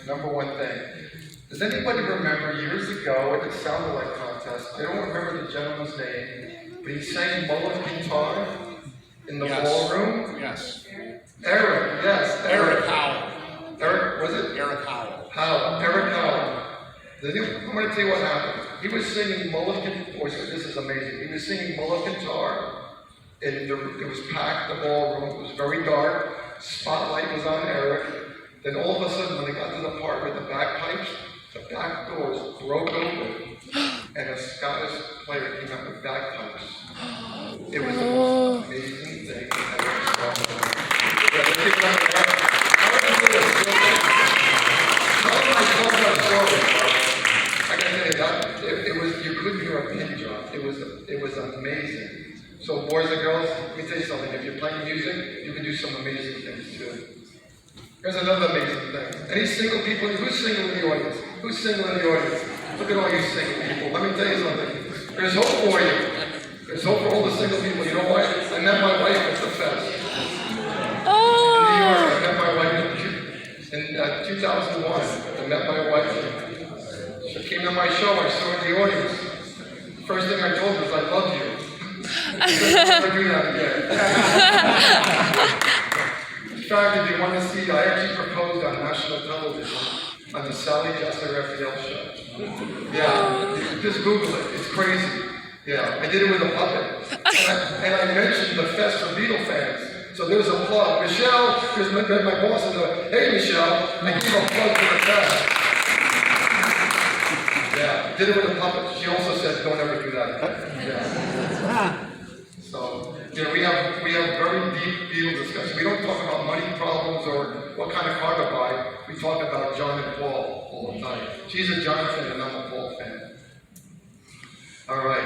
number one thing. Does anybody remember years ago at the Sound Alike contest, I don't remember the gentleman's name, but he sang Mullet guitar in the ballroom? Yes. Eric, yes. Eric Howell. Eric, was it? Eric Howell. Howell, Eric Howell. I'm going to tell you what happened. He was singing Mullet guitar. This is amazing. He was singing Mullet guitar. And it was packed, the ballroom. It was very dark. Spotlight was on Eric. Then all of a sudden, when they got to the part with the bagpipes, the back doors broke open, and a Scottish player came out with bagpipes. It was the most amazing thing I ever saw. Yeah, let's give it up for Eric. I can tell you that it was, you couldn't hear a pin drop. It was amazing. So boys and girls, let me tell you something. If you're playing music, you can do some amazing things too. Here's another amazing thing. Any single people, who's single in the audience? Who's single in the audience? Look at all you single people. Let me tell you something. There's hope for you. There's hope for all the single people. You know why? I met my wife at the fest. In New York, I met my wife in 2001. I met my wife. She came to my show. I saw her in the audience. First thing I told her was, I love you. I'll never do that again. In fact, if you want to see, I actually proposed on national television on the Sally Jessner FDL show. Yeah, just Google it. It's crazy. Yeah, I did it with a puppet. And I mentioned the fest for Beatles fans. So there's a plug. Michelle, because my boss said, hey Michelle, I gave a plug for the fest. Yeah, did it with a puppet. She also said, don't ever do that again. Yeah. So, you know, we have very deep Beatles discussion. We don't talk about money problems or what kind of car to buy. We talk about John and Paul all the time. She's a John fan and I'm a Paul fan. All right.